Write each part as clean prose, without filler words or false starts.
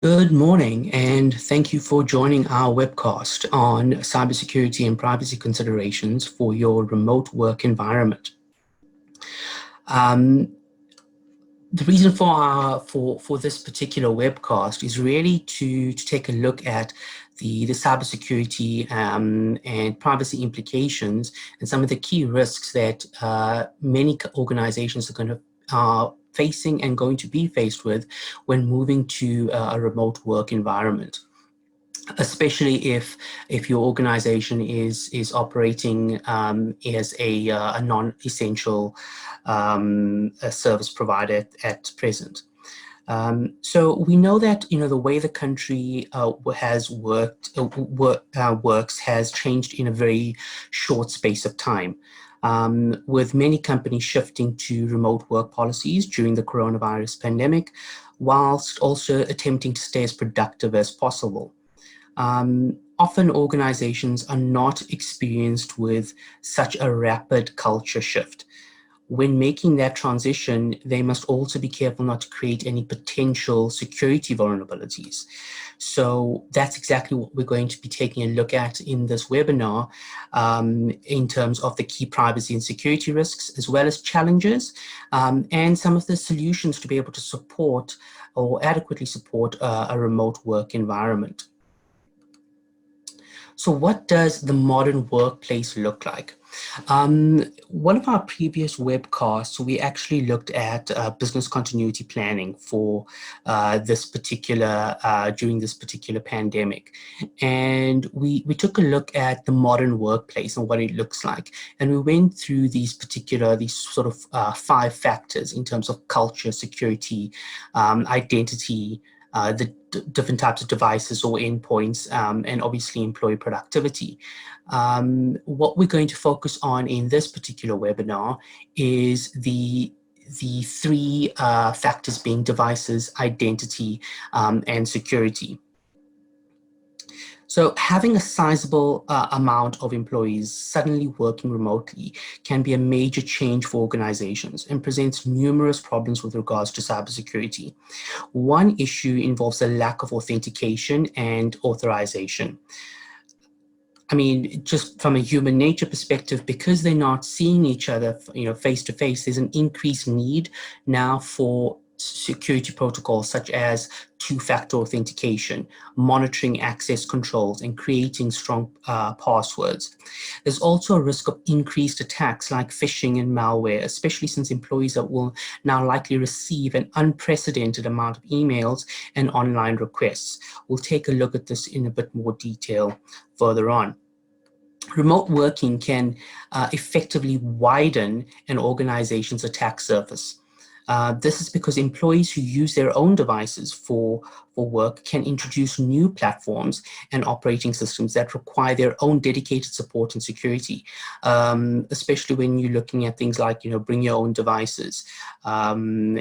Good morning, and thank you for joining our webcast on cybersecurity and privacy considerations for your remote work environment. Um, the reason for this particular webcast is really to take a look at the cybersecurity and privacy implications and some of the key risks that many organizations are going to facing and going to be faced with when moving to a remote work environment, especially if your organization is operating as a non-essential a service provider at present. So we know that the way the country has works has changed in a very short space of time. With many companies shifting to remote work policies during the coronavirus pandemic, whilst also attempting to stay as productive as possible. Often organizations are not experienced with such a rapid culture shift. When making that transition, they must also be careful not to create any potential security vulnerabilities. So that's exactly what we're going to be taking a look at in this webinar, in terms of the key privacy and security risks, as well as challenges, and some of the solutions to be able to support or adequately support a remote work environment. So what does the modern workplace look like? One of our previous webcasts, we actually looked at business continuity planning for during this particular pandemic. And we took a look at the modern workplace and what it looks like. And we went through these sort of 5 factors in terms of culture, security, identity, the different types of devices or endpoints, and obviously employee productivity. What we're going to focus on in this particular webinar is the 3 factors being devices, identity, and security. So having a sizable amount of employees suddenly working remotely can be a major change for organizations and presents numerous problems with regards to cybersecurity. One issue involves a lack of authentication and authorization. I mean, just from a human nature perspective, because they're not seeing each other, face to face, there's an increased need now for security protocols such as two-factor authentication, monitoring access controls, and creating strong passwords. There's also a risk of increased attacks like phishing and malware, especially since employees will now likely receive an unprecedented amount of emails and online requests. We'll take a look at this in a bit more detail further on. Remote working can effectively widen an organization's attack surface. This is because employees who use their own devices for work can introduce new platforms and operating systems that require their own dedicated support and security, especially when you're looking at things like, bring your own devices, and,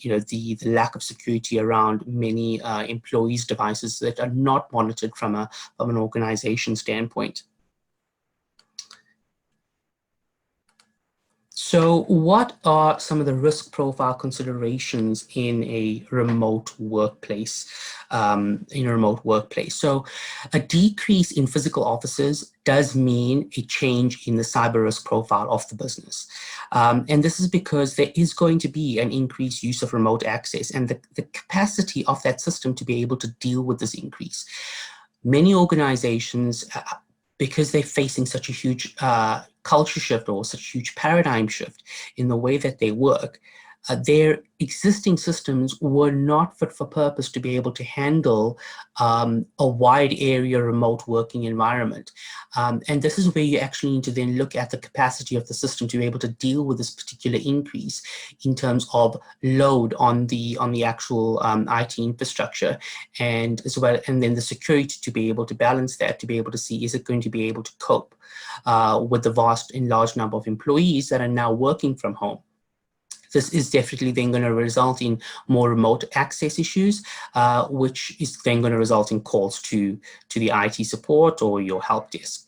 the lack of security around many employees' devices that are not monitored from an organization standpoint. So what are some of the risk profile considerations in a remote workplace? So a decrease in physical offices does mean a change in the cyber risk profile of the business. And this is because there is going to be an increased use of remote access and the capacity of that system to be able to deal with this increase. Many organizations, because they're facing such a huge culture shift or such a huge paradigm shift in the way that they work, their existing systems were not fit for purpose to be able to handle a wide area remote working environment. And this is where you actually need to then look at the capacity of the system to be able to deal with this particular increase in terms of load on the actual IT infrastructure, and as well, and then the security to be able to balance that, to be able to see, is it going to be able to cope with the vast and large number of employees that are now working from home. This is definitely then going to result in more remote access issues, which is then going to result in calls to the IT support or your help desk.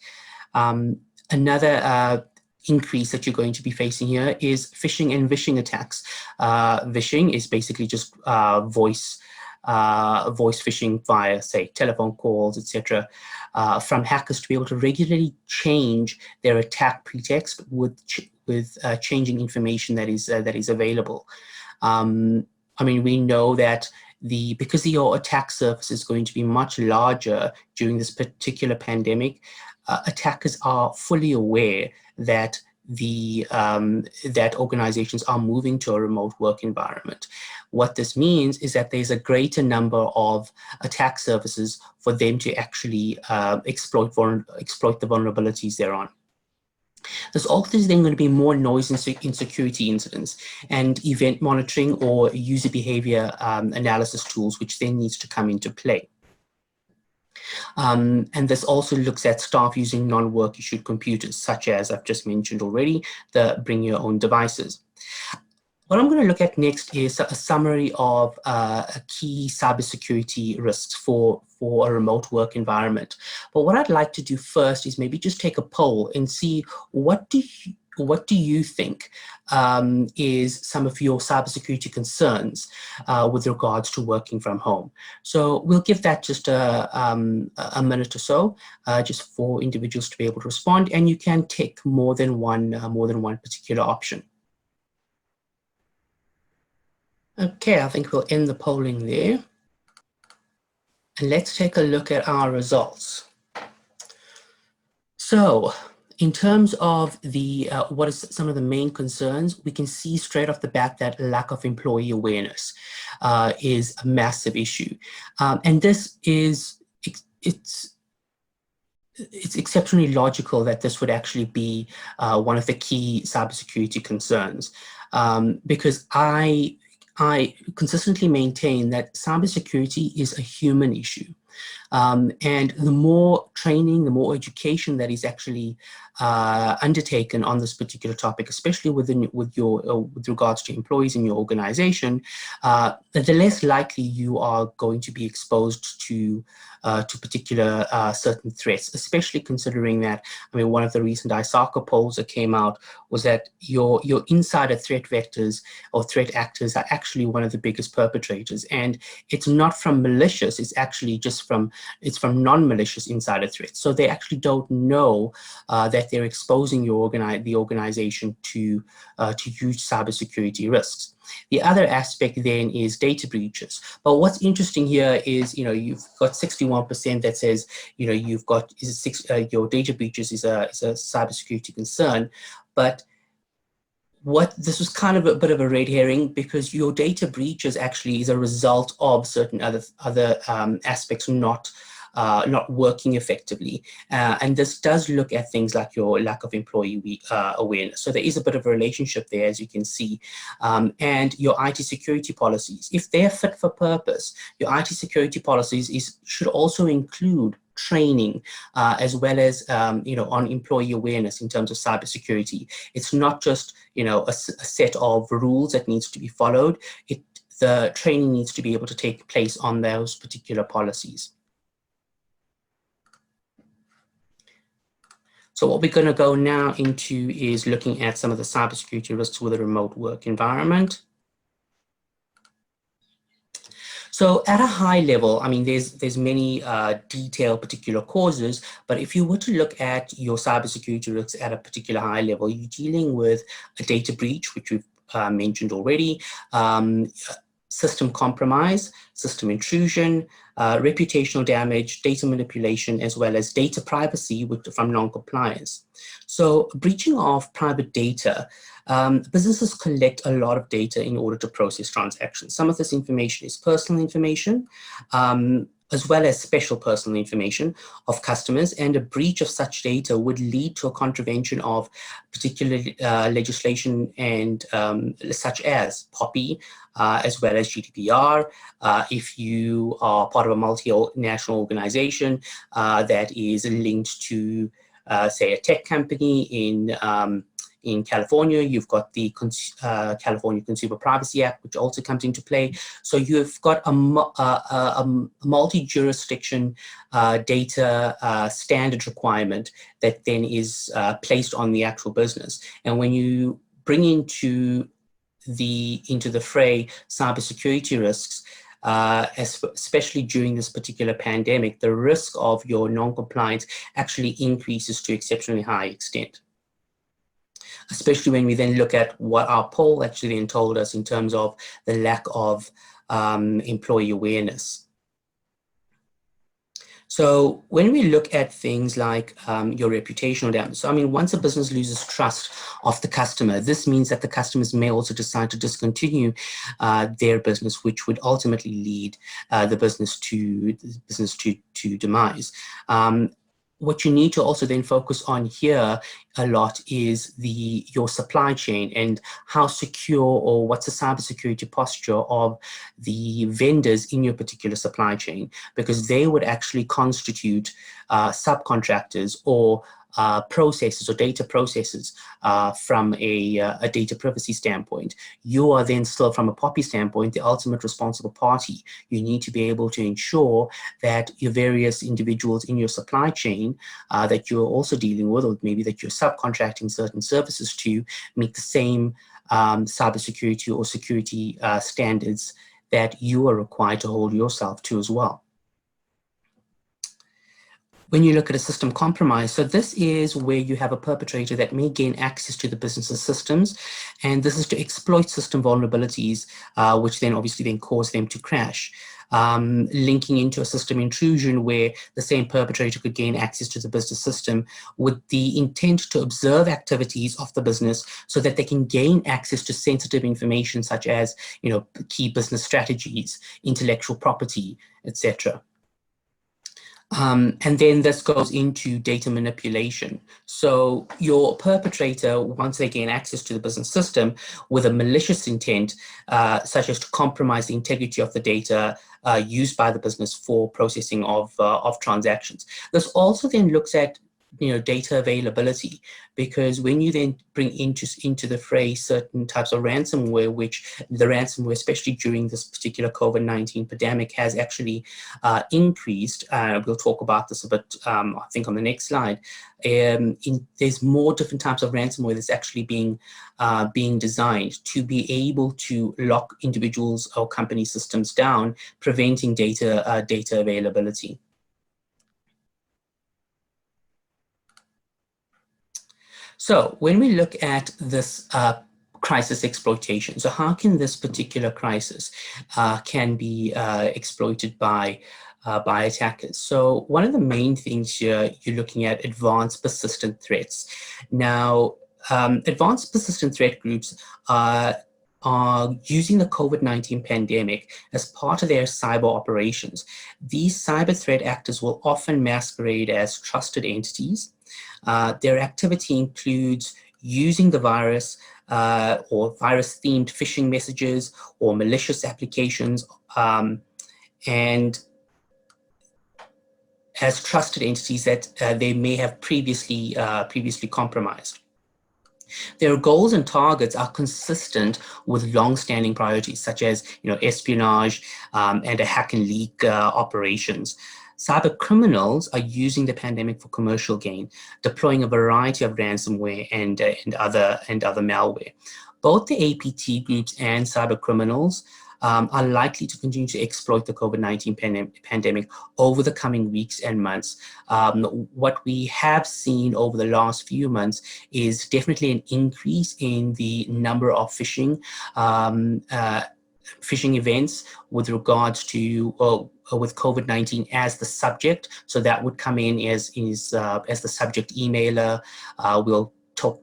Another increase that you're going to be facing here is phishing and vishing attacks. Vishing is basically just voice voice phishing via, say, telephone calls, etc., from hackers to be able to regularly change their attack pretext with changing information that is available. I mean, we know that because your attack surface is going to be much larger during this particular pandemic, attackers are fully aware that that organizations are moving to a remote work environment. What this means is that there's a greater number of attack surfaces for them to actually exploit the vulnerabilities thereon. There's also then going to be more noise and security incidents and event monitoring or user behavior analysis tools, which then needs to come into play. And this also looks at staff using non-work issued computers, such as I've just mentioned already, the bring your own devices. What I'm going to look at next is a summary of key cybersecurity risks for a remote work environment. But what I'd like to do first is maybe just take a poll and see what do you think is some of your cybersecurity concerns with regards to working from home? So we'll give that just a minute or so, just for individuals to be able to respond, and you can tick more than one particular option. Okay, I think we'll end the polling there. And let's take a look at our results. So in terms of the what is some of the main concerns, we can see straight off the bat that lack of employee awareness is a massive issue. And this is, it's exceptionally logical that this would actually be one of the key cybersecurity concerns, because I consistently maintain that cybersecurity is a human issue. And the more training, the more education that is actually undertaken on this particular topic, especially with regards to employees in your organization, the less likely you are going to be exposed to particular certain threats, especially considering that, I mean, one of the recent ISACA polls that came out was that your insider threat vectors or threat actors are actually one of the biggest perpetrators. And it's not from malicious, it's actually just from non-malicious insider threats. So they actually don't know that they're exposing the organization to huge cybersecurity risks. The other aspect then is data breaches. But what's interesting here is, you've got 61% that says, you've got your data breaches is a cybersecurity concern. But this was kind of a bit of a red herring, because your data breaches actually is a result of certain other aspects not working effectively. And this does look at things like your lack of employee awareness. So there is a bit of a relationship there, as you can see. And your IT security policies, if they're fit for purpose, your IT security policies should also include training, as well as on employee awareness in terms of cybersecurity. It's not just a set of rules that needs to be followed. The training needs to be able to take place on those particular policies. So what we're going to go now into is looking at some of the cybersecurity risks with a remote work environment. So at a high level, I mean, there's many detailed particular causes, but if you were to look at your cybersecurity risks at a particular high level, you're dealing with a data breach, which we've mentioned already, system compromise, system intrusion, reputational damage, data manipulation, as well as data privacy from non-compliance. So breaching of private data, businesses collect a lot of data in order to process transactions. Some of this information is personal information, as well as special personal information of customers, and a breach of such data would lead to a contravention of particular legislation and such as POPI, as well as GDPR. If you are part of a multinational organization that is linked to, say, a tech company in California, you've got the California Consumer Privacy Act, which also comes into play. So you've got a multi-jurisdiction data standard requirement that then is placed on the actual business. And when you bring into the fray cybersecurity risks, especially during this particular pandemic, the risk of your non-compliance actually increases to exceptionally high extent. Especially when we then look at what our poll actually then told us in terms of the lack of employee awareness. So when we look at things like your reputational damage, so I mean, once a business loses trust of the customer, this means that the customers may also decide to discontinue their business, which would ultimately lead the business to demise. What you need to also then focus on here a lot is your supply chain and how secure, or what's the cybersecurity posture of the vendors in your particular supply chain, because they would actually constitute subcontractors or processes or data processes from a data privacy standpoint. You are then still, from a POPI standpoint, the ultimate responsible party. You need to be able to ensure that your various individuals in your supply chain that you're also dealing with, or maybe that you're subcontracting certain services to, meet the same cybersecurity or security standards that you are required to hold yourself to as well. When you look at a system compromise, so this is where you have a perpetrator that may gain access to the business's systems, and this is to exploit system vulnerabilities, which then obviously then cause them to crash. Linking into a system intrusion where the same perpetrator could gain access to the business system with the intent to observe activities of the business so that they can gain access to sensitive information such as, key business strategies, intellectual property, etc. And then this goes into data manipulation. So your perpetrator, once they gain access to the business system with a malicious intent, such as to compromise the integrity of the data used by the business for processing of transactions. This also then looks at data availability, because when you then bring into the fray certain types of ransomware, which the ransomware, especially during this particular COVID-19 pandemic, has actually increased. We'll talk about this a bit, I think, on the next slide. There's more different types of ransomware that's actually being designed to be able to lock individuals or company systems down, preventing data availability. So when we look at this crisis exploitation, so how can this particular crisis can be exploited by attackers? So one of the main things here, you're looking at advanced persistent threats. Now, advanced persistent threat groups are using the COVID-19 pandemic as part of their cyber operations. These cyber threat actors will often masquerade as trusted entities. Their activity includes using the virus or virus-themed phishing messages or malicious applications, and as trusted entities that they may have previously compromised. Their goals and targets are consistent with long-standing priorities, such as espionage and a hack and leak operations. Cyber criminals are using the pandemic for commercial gain, deploying a variety of ransomware and other malware. Both the APT groups and cyber criminals are likely to continue to exploit the COVID-19 pandemic over the coming weeks and months. What we have seen over the last few months is definitely an increase in the number of phishing events with regards to with COVID-19 as the subject. So that would come in as the subject emailer. We'll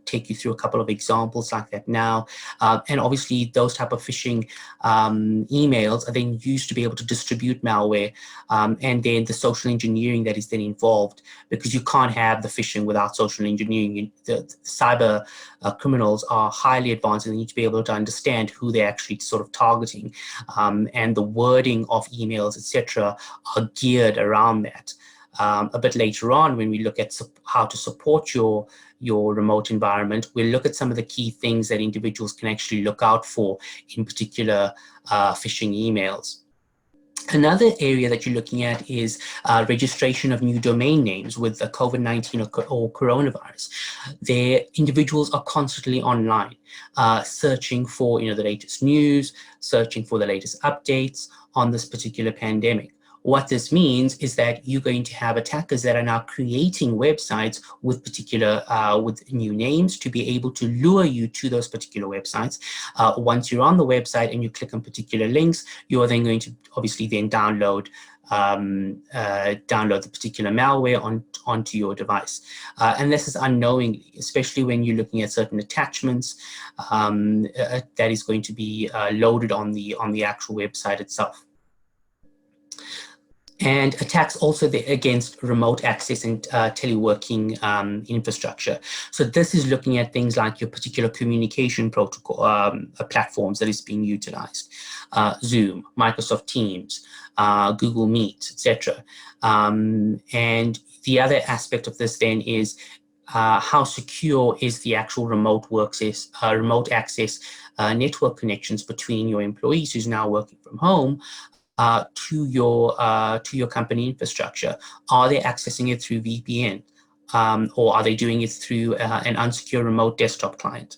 take you through a couple of examples like that now. And obviously those type of phishing emails are then used to be able to distribute malware, and then the social engineering that is then involved, because you can't have the phishing without social engineering. The cyber criminals are highly advanced, and they need to be able to understand who they're actually sort of targeting, and the wording of emails, etc., are geared around that. A bit later on, when we look at how to support your remote environment, we'll look at some of the key things that individuals can actually look out for, in particular phishing emails. Another area that you're looking at is registration of new domain names with the COVID-19 or coronavirus. The individuals are constantly online, searching for the latest news, searching for the latest updates on this particular pandemic. What this means is that you're going to have attackers that are now creating websites with with new names to be able to lure you to those particular websites. Once you're on the website and you click on particular links, you are then going to obviously then download the particular malware onto your device. And this is unknowingly, especially when you're looking at certain attachments that is going to be loaded on the actual website itself. And attacks also against remote access and teleworking infrastructure. So this is looking at things like your particular communication protocol platforms that is being utilized, Zoom, Microsoft Teams, Google Meet, etc. And the other aspect of this then is how secure is the actual remote access network connections between your employees who's now working from home to your company infrastructure? Are they accessing it through VPN, or are they doing it through an unsecure remote desktop client?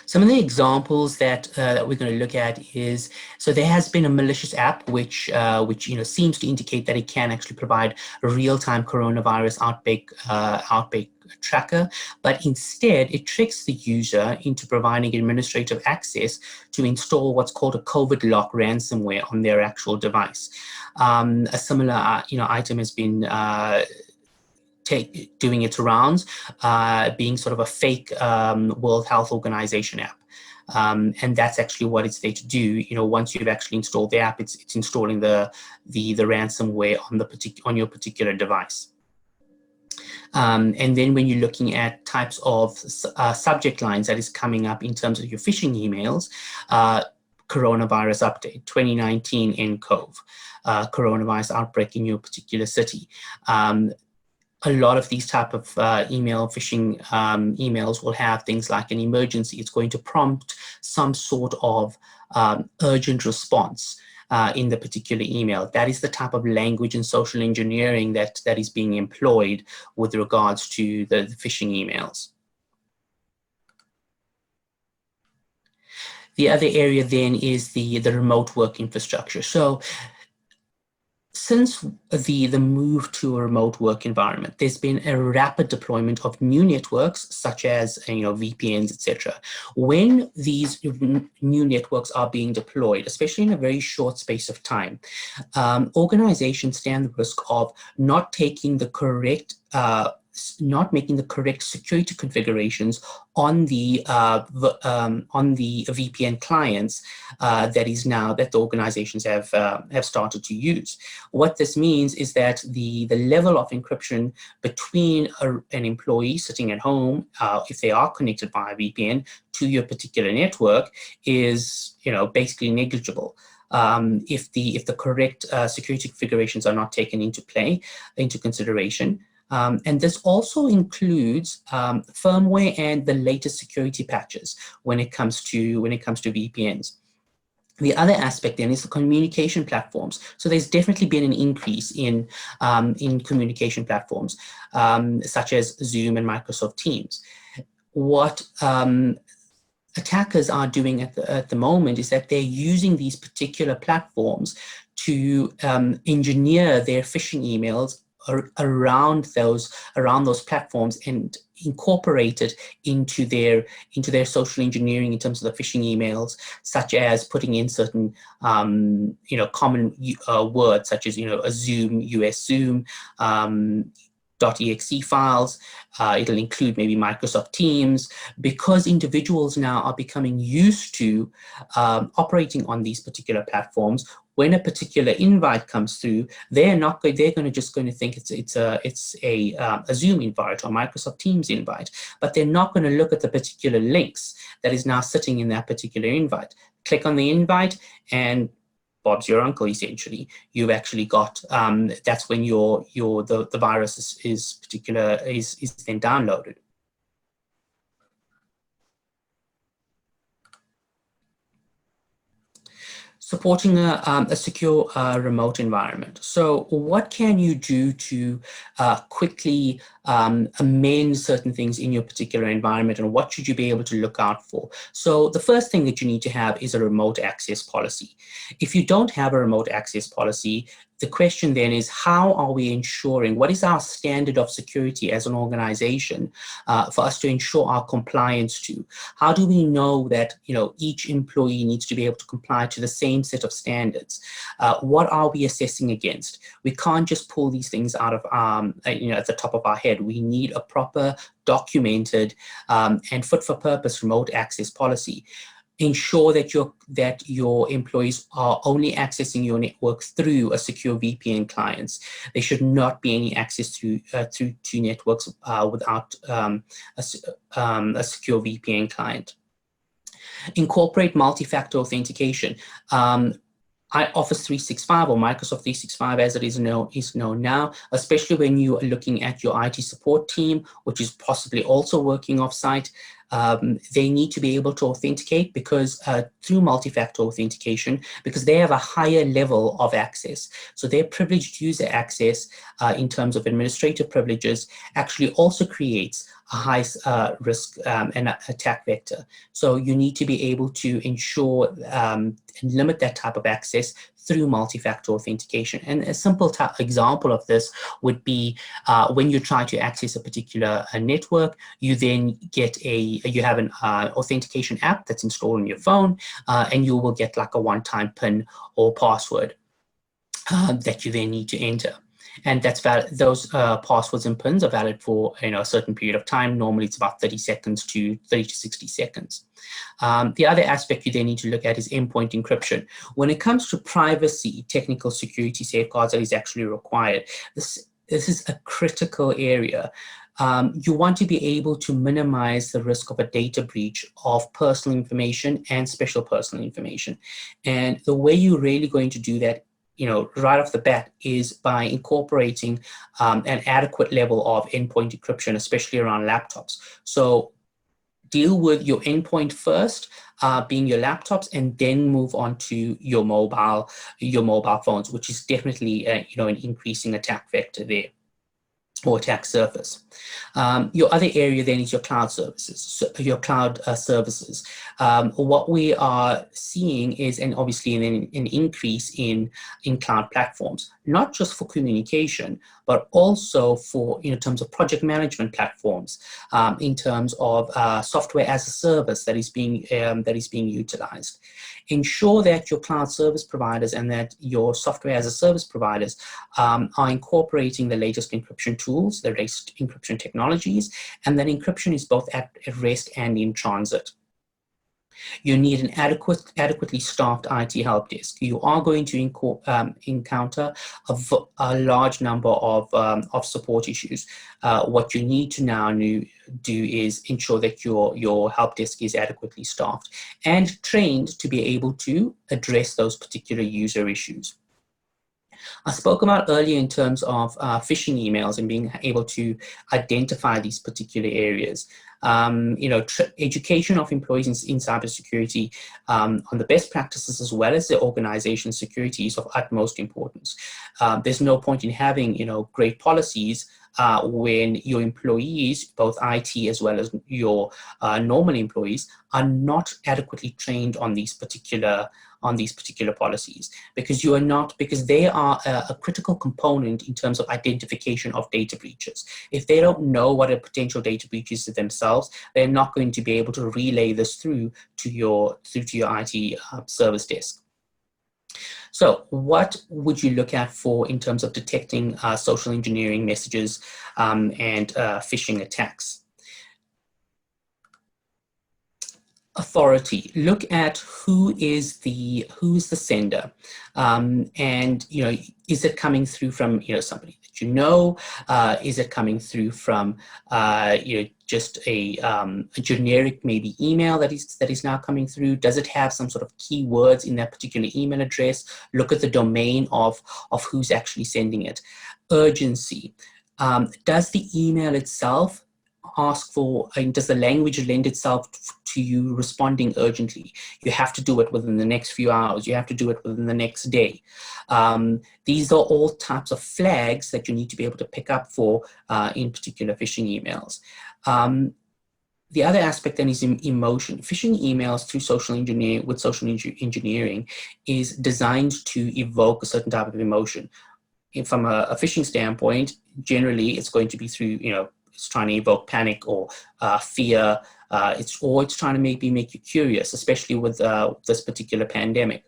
Some of the examples that we're going to look at is, so there has been a malicious app which seems to indicate that it can actually provide a real-time coronavirus outbreak tracker, but instead it tricks the user into providing administrative access to install what's called a COVID lock ransomware on their actual device. A similar item has been doing its rounds, being sort of a fake World Health Organization app. And that's actually what it's there to do. Once you've actually installed the app, it's installing the ransomware on your particular device. And then when you're looking at types of subject lines that is coming up in terms of your phishing emails, coronavirus update, 2019 nCoV, coronavirus outbreak in your particular city. A lot of these type of phishing emails will have things like an emergency. It's going to prompt some sort of urgent response in the particular email. That is the type of language and social engineering that is being employed with regards to the phishing emails. The other area then is the remote work infrastructure. So since the move to a remote work environment, there's been a rapid deployment of new networks such as VPNs, etc. When these new networks are being deployed, especially in a very short space of time, organizations stand the risk of not making the correct security configurations on the VPN clients that the organizations have started to use. What this means is that the level of encryption between an employee sitting at home, if they are connected via VPN to your particular network, is basically negligible. If the correct security configurations are not taken into consideration. And this also includes firmware and the latest security patches when it comes to VPNs. The other aspect then is the communication platforms. So there's definitely been an increase in communication platforms such as Zoom and Microsoft Teams. What attackers are doing at the moment is that they're using these particular platforms to engineer their phishing emails around those platforms and incorporate it into their social engineering in terms of the phishing emails, such as putting in certain common words such as a Zoom, US Zoom, .exe files. It'll include maybe Microsoft Teams, because individuals now are becoming used to operating on these particular platforms. When a particular invite comes through, they're going to think it's a Zoom invite or Microsoft Teams invite, but they're not going to look at the particular links that is now sitting in that particular invite. Click on the invite and Bob's your uncle, essentially. You've actually got that's when the virus is then downloaded. Supporting a secure remote environment. So what can you do to quickly amend certain things in your particular environment, and what should you be able to look out for? So the first thing that you need to have is a remote access policy. If you don't have a remote access policy, the question then is, how are we ensuring, what is our standard of security as an organization for us to ensure our compliance to? How do we know that each employee needs to be able to comply to the same set of standards? What are we assessing against? We can't just pull these things out of at the top of our head. We need a proper, documented, and fit for purpose remote access policy. Ensure that your employees are only accessing your network through a secure VPN clients. There should not be any access to networks without a secure VPN client. Incorporate multi-factor authentication. Office 365 or Microsoft 365 as it is known now, especially when you are looking at your IT support team, which is possibly also working offsite. They need to be able to authenticate because through multi-factor authentication, because they have a higher level of access. So their privileged user access in terms of administrative privileges actually also creates a high risk and attack vector. So you need to be able to ensure and limit that type of access through multi-factor authentication. And a simple example of this would be when you try to access a particular network, you then you have an authentication app that's installed on your phone, and you will get like a one-time PIN or password that you then need to enter. And that's valid. Those passwords and PINs are valid for a certain period of time. Normally, it's about 30 to 60 seconds. The other aspect you then need to look at is endpoint encryption. When it comes to privacy, technical security safeguards that is actually required. This is a critical area. You want to be able to minimize the risk of a data breach of personal information and special personal information. And the way you're really going to do that right off the bat is by incorporating an adequate level of endpoint encryption, especially around laptops. So deal with your endpoint first, being your laptops, and then move on to your mobile phones, which is definitely an increasing attack vector there, or attack surface. Your other area then is your cloud services. What we are seeing is, and obviously an increase in cloud platforms, not just for communication, but also for in terms of project management platforms, in terms of software as a service that is being utilized. Ensure that your cloud service providers and that your software as a service providers are incorporating the latest encryption tools, the latest encryption technologies, and that encryption is both at rest and in transit. You need an adequately staffed IT help desk. You are going to encounter a large number of support issues. What you need to now do is ensure that your help desk is adequately staffed and trained to be able to address those particular user issues. I spoke about earlier in terms of phishing emails and being able to identify these particular areas. Education of employees in cybersecurity on the best practices as well as the organization security is of utmost importance. There's no point in having great policies when your employees, both IT as well as your normal employees, are not adequately trained on these particular policies, because they are a critical component in terms of identification of data breaches. If they don't know what a potential data breach is to themselves, they're not going to be able to relay this through to your IT service desk. So what would you look at for in terms of detecting social engineering messages and phishing attacks? Authority. Look at who is the sender, and is it coming through from somebody that you know? Is it coming through from just a generic maybe email that is now coming through? Does it have some sort of keywords in that particular email address? Look at the domain of who's actually sending it. Urgency. Does the email itself ask for, does the language lend itself to you responding urgently? You have to do it within the next few hours. You have to do it within the next day. These are all types of flags that you need to be able to pick up for in particular phishing emails. The other aspect then is emotion. Phishing emails through social engineering is designed to evoke a certain type of emotion. From a phishing standpoint, generally it's going to be through, it's trying to evoke panic or fear. It's trying to maybe make you curious, especially with this particular pandemic.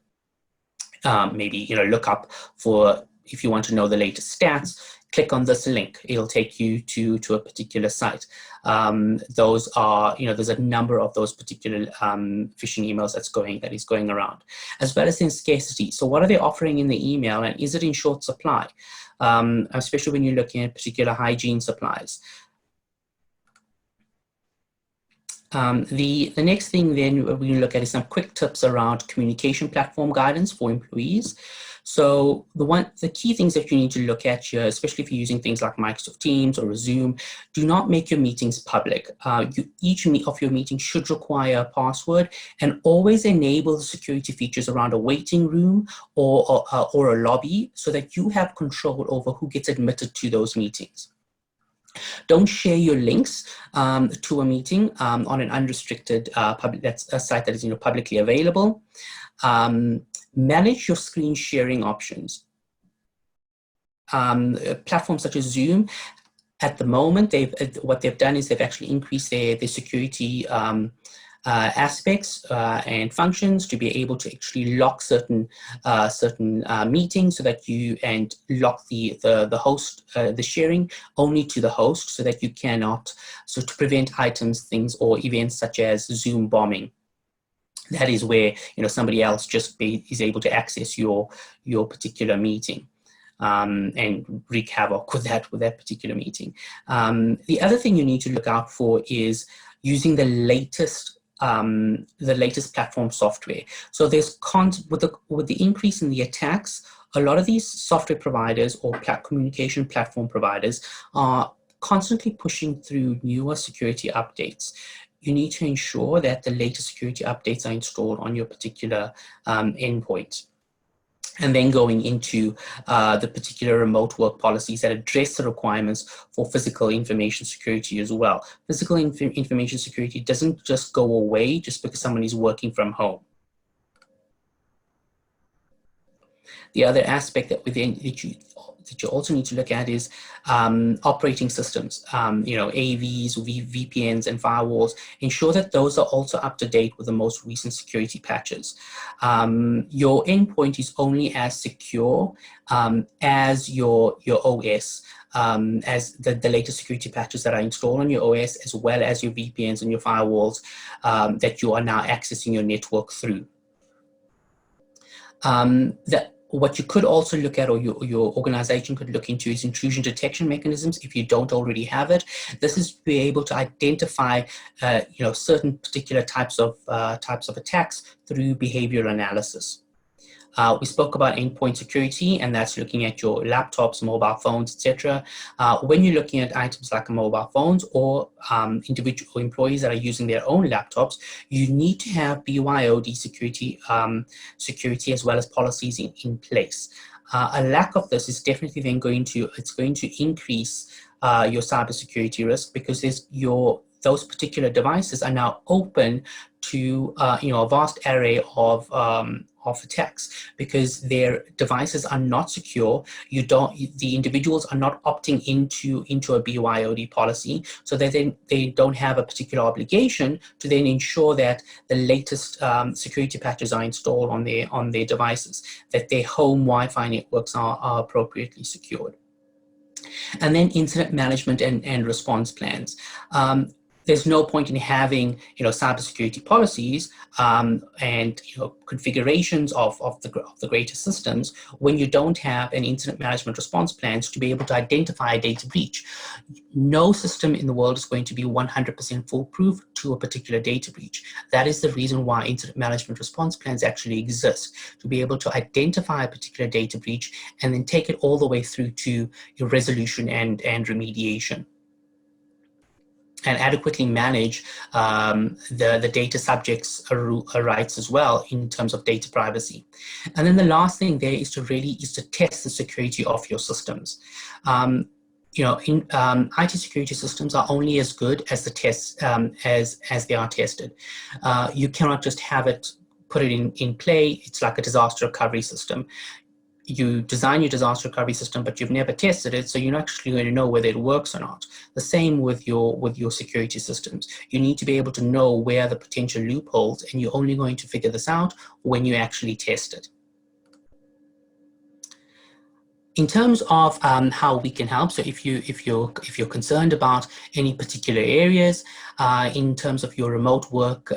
Maybe, look up for, if you want to know the latest stats, click on this link. It'll take you to a particular site. Those are, there's a number of those particular phishing emails that is going around, as well as in scarcity. So what are they offering in the email, and is it in short supply? Especially when you're looking at particular hygiene supplies. The next thing then we look at is some quick tips around communication platform guidance for employees. So the key things that you need to look at here, especially if you're using things like Microsoft Teams or Zoom, do not make your meetings public. Each of your meetings should require a password, and always enable the security features around a waiting room or a lobby, so that you have control over who gets admitted to those meetings. Don't share your links to a meeting on an unrestricted that's a site that is publicly available. Manage your screen sharing options. Platforms such as Zoom, at the moment, what they've done is they've actually increased their security aspects and functions to be able to actually lock certain meetings, so that lock the host, the sharing only to the host, so that you cannot, to prevent items, things, or events such as Zoom bombing. That is where somebody else just is able to access your particular meeting. And wreak havoc with that particular meeting. The other thing you need to look out for is using the latest platform software. So there's with the increase in the attacks, a lot of these software providers or communication platform providers are constantly pushing through newer security updates. You need to ensure that the latest security updates are installed on your particular endpoint. And then going into the particular remote work policies that address the requirements for physical information security as well. Physical information security doesn't just go away just because someone is working from home. The other aspect that you also need to look at is operating systems, AVs, VPNs, and firewalls. Ensure that those are also up to date with the most recent security patches. Your endpoint is only as secure as your OS, as the latest security patches that are installed on your OS, as well as your VPNs and your firewalls that you are now accessing your network through. What you could also look at, or your organization could look into, is intrusion detection mechanisms if you don't already have it. This is to be able to identify certain particular types of attacks through behavioral analysis. We spoke about endpoint security, and that's looking at your laptops, mobile phones, etc. When you're looking at items like mobile phones or individual employees that are using their own laptops, you need to have BYOD security, as well as policies in place. A lack of this is definitely then going to increase your cybersecurity risk, because those particular devices are now open to a vast array of attacks, because their devices are not secure. The individuals are not opting into a BYOD policy, so that they don't have a particular obligation to then ensure that the latest security patches are installed on their devices, that their home Wi-Fi networks are appropriately secured. And then incident management and response plans. There's no point in having cybersecurity policies and configurations of the greater systems when you don't have an incident management response plans to be able to identify a data breach. No system in the world is going to be 100% foolproof to a particular data breach. That is the reason why incident management response plans actually exist, to be able to identify a particular data breach and then take it all the way through to your resolution and remediation. and adequately manage the data subjects' rights as well in terms of data privacy. And then the last thing there is to test the security of your systems. IT security systems are only as good as the tests as they are tested. You cannot just have it, put it in play. It's like a disaster recovery system. You design your disaster recovery system, but you've never tested it, so you're not actually going to know whether it works or not. The same with your security systems. You need to be able to know where the potential loopholes, and you're only going to figure this out when you actually test it. In terms of how we can help, so if you're concerned about any particular areas in terms of your remote work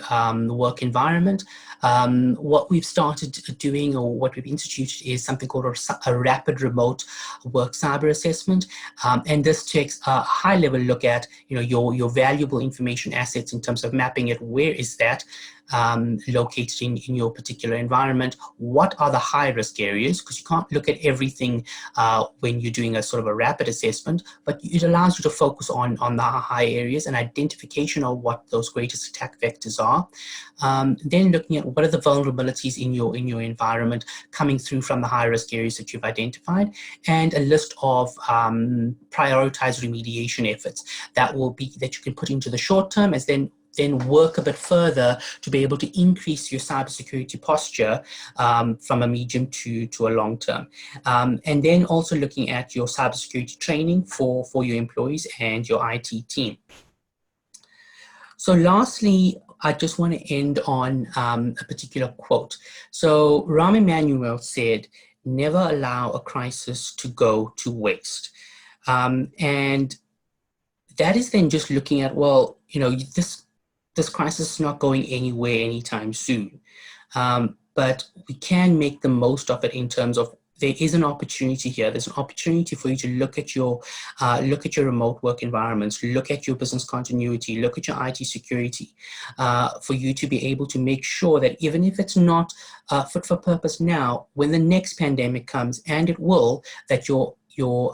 environment, what we've started doing, or what we've instituted, is something called a rapid remote work cyber assessment, and this takes a high-level look at your valuable information assets in terms of mapping it. Where is that located in your particular environment? What are the high-risk areas? Because you can't look at everything when you're doing a sort of a rapid assessment, but it allows you to focus on the high areas and identification of what those greatest attack vectors are. Then looking at what are the vulnerabilities in your environment coming through from the high-risk areas that you've identified, and a list of prioritized remediation efforts that you can put into the short term, as then work a bit further to be able to increase your cybersecurity posture from a medium to a long term. And then also looking at your cybersecurity training for your employees and your IT team. So lastly, I just want to end on a particular quote. So Rahm Emanuel said, "Never allow a crisis to go to waste." And that is then just looking at, well, this crisis is not going anywhere anytime soon. But we can make the most of it in terms of, there is an opportunity here. There's an opportunity for you to look at your remote work environments, look at your business continuity, look at your IT security, for you to be able to make sure that even if it's not fit for purpose now, when the next pandemic comes, and it will, that your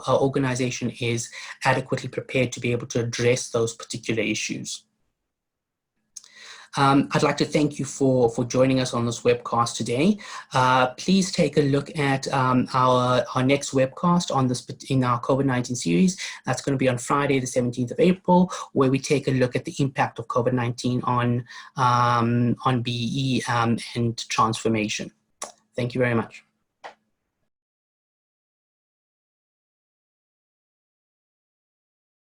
organization is adequately prepared to be able to address those particular issues. I'd like to thank you for joining us on this webcast today. Please take a look at our next webcast on this in our COVID-19 series. That's going to be on Friday, the 17th of April, where we take a look at the impact of COVID-19 on BEE and transformation. Thank you very much.